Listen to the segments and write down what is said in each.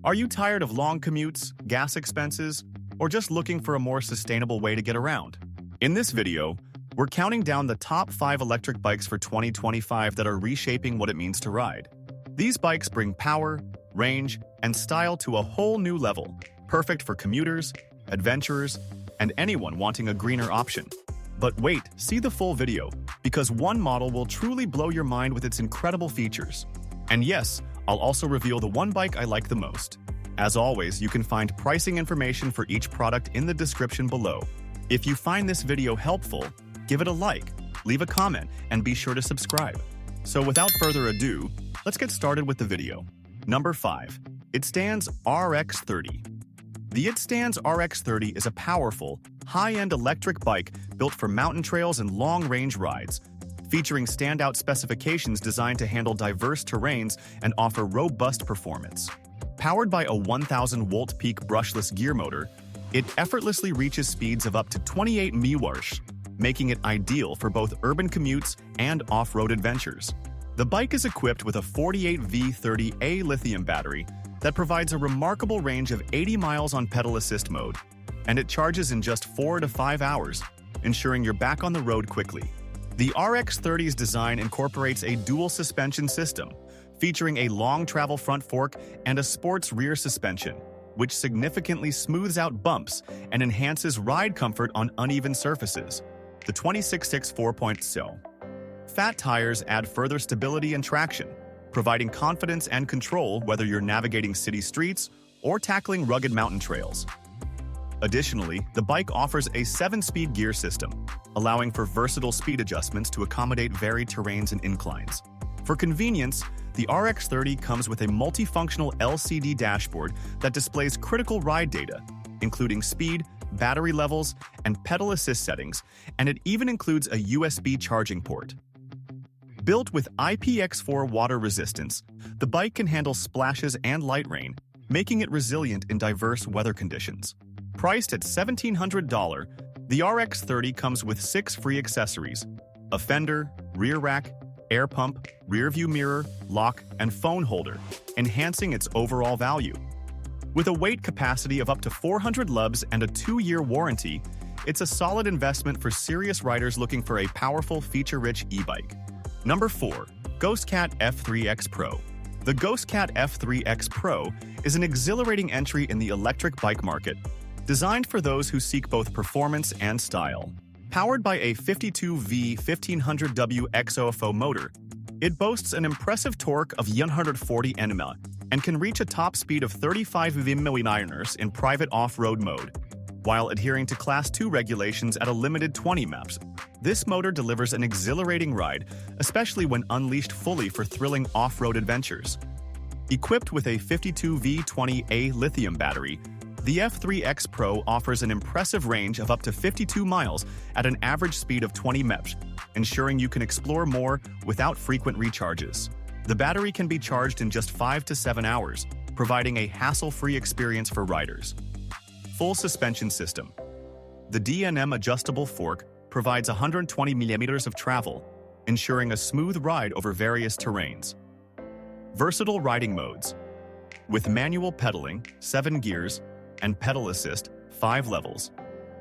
Are you tired of long commutes, gas expenses, or just looking for a more sustainable way to get around? In this video, we're counting down the top 5 electric bikes for 2025 that are reshaping what it means to ride. These bikes bring power, range, and style to a whole new level, perfect for commuters, adventurers, and anyone wanting a greener option. But wait, see the full video, because one model will truly blow your mind with its incredible features. And yes, I'll also reveal the one bike I like the most. As always, you can find pricing information for each product in the description below. If you find this video helpful, give it a like, leave a comment, and be sure to subscribe. So without further ado, let's get started with the video. Number 5. Itstand's RX30. The Itstand's RX30 is a powerful, high-end electric bike built for mountain trails and long-range rides, featuring standout specifications designed to handle diverse terrains and offer robust performance. Powered by a 1000-volt peak brushless gear motor, it effortlessly reaches speeds of up to 28 mph, making it ideal for both urban commutes and off-road adventures. The bike is equipped with a 48V30A lithium battery that provides a remarkable range of 80 miles on pedal assist mode, and it charges in just 4 to 5 hours, ensuring you're back on the road quickly. The RX30's design incorporates a dual suspension system, featuring a long travel front fork and a sports rear suspension, which significantly smooths out bumps and enhances ride comfort on uneven surfaces. The 266 4.0 fat tires add further stability and traction, providing confidence and control whether you're navigating city streets or tackling rugged mountain trails. Additionally, the bike offers a 7-speed gear system, allowing for versatile speed adjustments to accommodate varied terrains and inclines. For convenience, the RX30 comes with a multifunctional LCD dashboard that displays critical ride data, including speed, battery levels, and pedal assist settings, and it even includes a USB charging port. Built with IPX4 water resistance, the bike can handle splashes and light rain, making it resilient in diverse weather conditions. Priced at $1,700, the RX30 comes with 6 free accessories: a fender, rear rack, air pump, rear view mirror, lock, and phone holder, enhancing its overall value. With a weight capacity of up to 400 lbs and a 2-year warranty, it's a solid investment for serious riders looking for a powerful, feature-rich e-bike. Number 4. GhostCat F3X Pro. The GhostCat F3X Pro is an exhilarating entry in the electric bike market, designed for those who seek both performance and style. Powered by a 52V1500W XOFO motor, it boasts an impressive torque of 140 Nm and can reach a top speed of 35 mph in private off-road mode, while adhering to Class 2 regulations at a limited 20 mph. This motor delivers an exhilarating ride, especially when unleashed fully for thrilling off-road adventures. Equipped with a 52V20A lithium battery, the F3X Pro offers an impressive range of up to 52 miles at an average speed of 20 mph, ensuring you can explore more without frequent recharges. The battery can be charged in just 5 to 7 hours, providing a hassle-free experience for riders. Full suspension system. The DNM adjustable fork provides 120 mm of travel, ensuring a smooth ride over various terrains. Versatile riding modes. With manual pedaling, 7 gears, and pedal assist, 5 levels,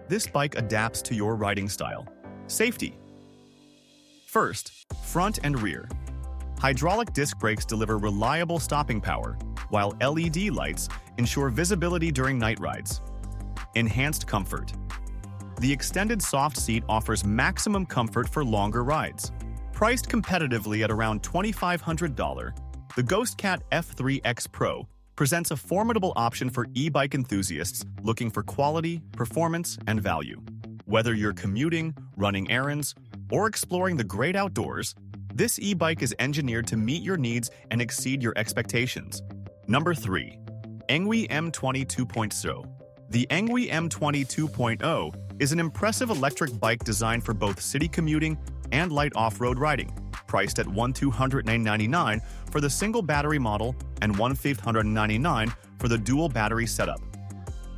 this bike adapts to your riding style. Safety. First, front and rear. Hydraulic disc brakes deliver reliable stopping power, while LED lights ensure visibility during night rides. Enhanced comfort. The extended soft seat offers maximum comfort for longer rides. Priced competitively at around $2,500, the GhostCat F3X Pro presents a formidable option for e-bike enthusiasts looking for quality, performance, and value. Whether you're commuting, running errands, or exploring the great outdoors, this e-bike is engineered to meet your needs and exceed your expectations. Number 3. Engwe M20 2.0. The Engwe M20 2.0 is an impressive electric bike designed for both city commuting and light off-road riding, priced at $1,299 for the single battery model and $1,599 for the dual battery setup.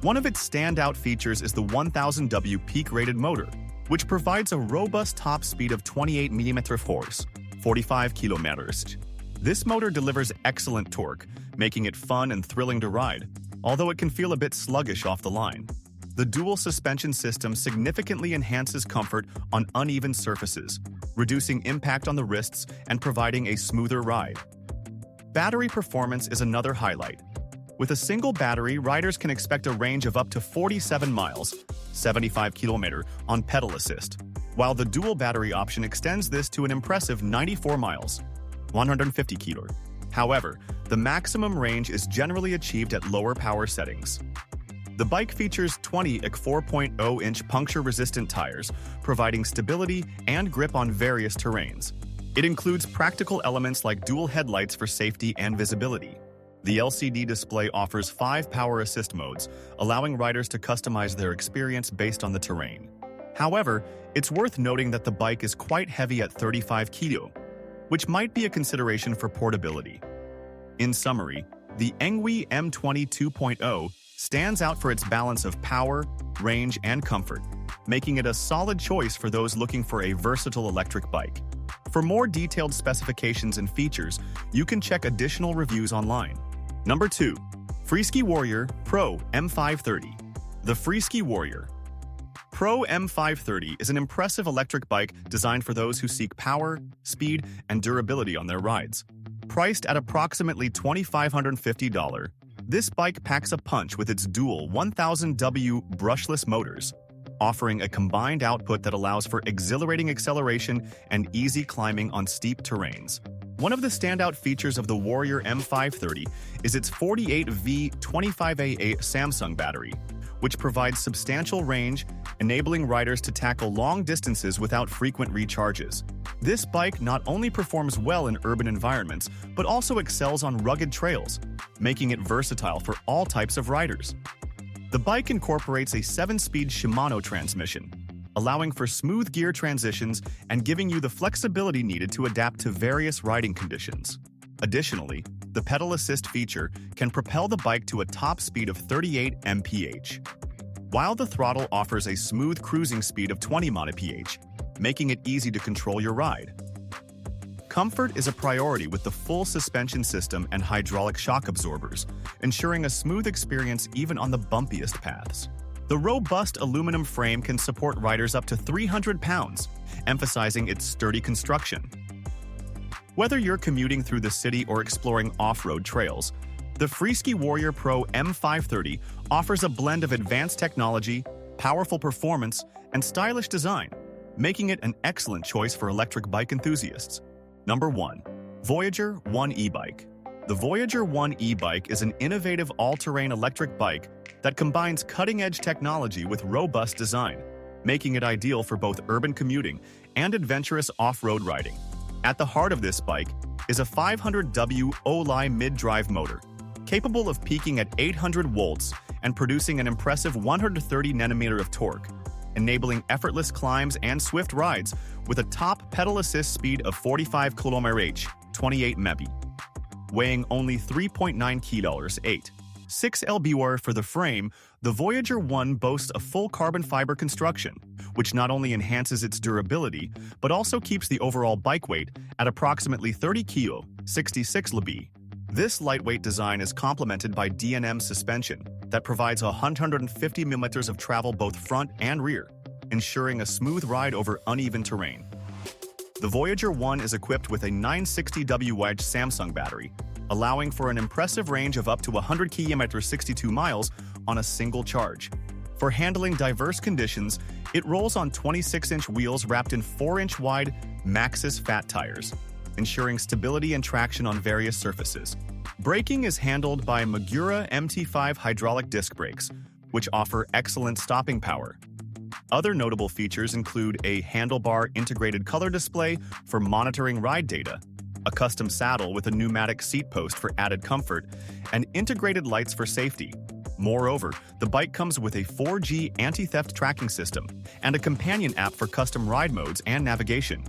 One of its standout features is the 1000W peak-rated motor, which provides a robust top speed of 28 mph, 45 km. This motor delivers excellent torque, making it fun and thrilling to ride, although it can feel a bit sluggish off the line. The dual suspension system significantly enhances comfort on uneven surfaces, reducing impact on the wrists and providing a smoother ride. Battery performance is another highlight. With a single battery, riders can expect a range of up to 47 miles, 75 km, on pedal assist, while the dual battery option extends this to an impressive 94 miles, 150 km. However, the maximum range is generally achieved at lower power settings. The bike features 20 EC 4.0-inch puncture-resistant tires, providing stability and grip on various terrains. It includes practical elements like dual headlights for safety and visibility. The LCD display offers 5 power assist modes, allowing riders to customize their experience based on the terrain. However, it's worth noting that the bike is quite heavy at 35 kg, which might be a consideration for portability. In summary, the Engwe M20 2.0 stands out for its balance of power, range, and comfort, making it a solid choice for those looking for a versatile electric bike. For more detailed specifications and features, you can check additional reviews online. Number 2. Freeski Warrior Pro M530. The Freeski Warrior Pro M530 is an impressive electric bike designed for those who seek power, speed, and durability on their rides. Priced at approximately $2,550, this bike packs a punch with its dual 1000W brushless motors, offering a combined output that allows for exhilarating acceleration and easy climbing on steep terrains. One of the standout features of the Warrior M530 is its 48V25AA Samsung battery, which provides substantial range, enabling riders to tackle long distances without frequent recharges. This bike not only performs well in urban environments, but also excels on rugged trails, making it versatile for all types of riders. The bike incorporates a 7-speed Shimano transmission, allowing for smooth gear transitions and giving you the flexibility needed to adapt to various riding conditions. Additionally, the pedal assist feature can propel the bike to a top speed of 38 mph, while the throttle offers a smooth cruising speed of 20 mph, making it easy to control your ride. Comfort is a priority with the full suspension system and hydraulic shock absorbers, ensuring a smooth experience even on the bumpiest paths. The robust aluminum frame can support riders up to 300 pounds, emphasizing its sturdy construction. Whether you're commuting through the city or exploring off-road trails, the Freeski Warrior Pro M530 offers a blend of advanced technology, powerful performance, and stylish design, making it an excellent choice for electric bike enthusiasts. Number 1. Voyager 1 e-bike. The Voyager 1 e-bike is an innovative all-terrain electric bike that combines cutting-edge technology with robust design, making it ideal for both urban commuting and adventurous off-road riding. At the heart of this bike is a 500W Oli mid-drive motor, capable of peaking at 800 volts and producing an impressive 130 Nm of torque, enabling effortless climbs and swift rides with a top pedal assist speed of 45 km/h, 28 mph. Weighing only 3.9 kg, 6 lb for the frame, the Voyager 1 boasts a full carbon fiber construction, which not only enhances its durability, but also keeps the overall bike weight at approximately 30 kg, 66 lb. This lightweight design is complemented by D&M suspension that provides 150 mm of travel both front and rear, ensuring a smooth ride over uneven terrain. The Voyager 1 is equipped with a 960Wh Samsung battery, allowing for an impressive range of up to 100 km 62 miles on a single charge. For handling diverse conditions, it rolls on 26-inch wheels wrapped in 4-inch wide Maxxis fat tires, ensuring stability and traction on various surfaces. Braking is handled by Magura MT5 hydraulic disc brakes, which offer excellent stopping power. Other notable features include a handlebar integrated color display for monitoring ride data, a custom saddle with a pneumatic seat post for added comfort, and integrated lights for safety. Moreover, the bike comes with a 4G anti-theft tracking system and a companion app for custom ride modes and navigation.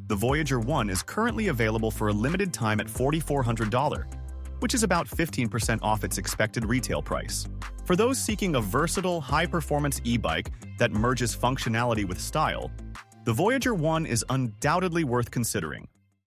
The Voyager 1 is currently available for a limited time at $4,400, which is about 15% off its expected retail price. For those seeking a versatile, high-performance e-bike that merges functionality with style, the Voyager 1 is undoubtedly worth considering.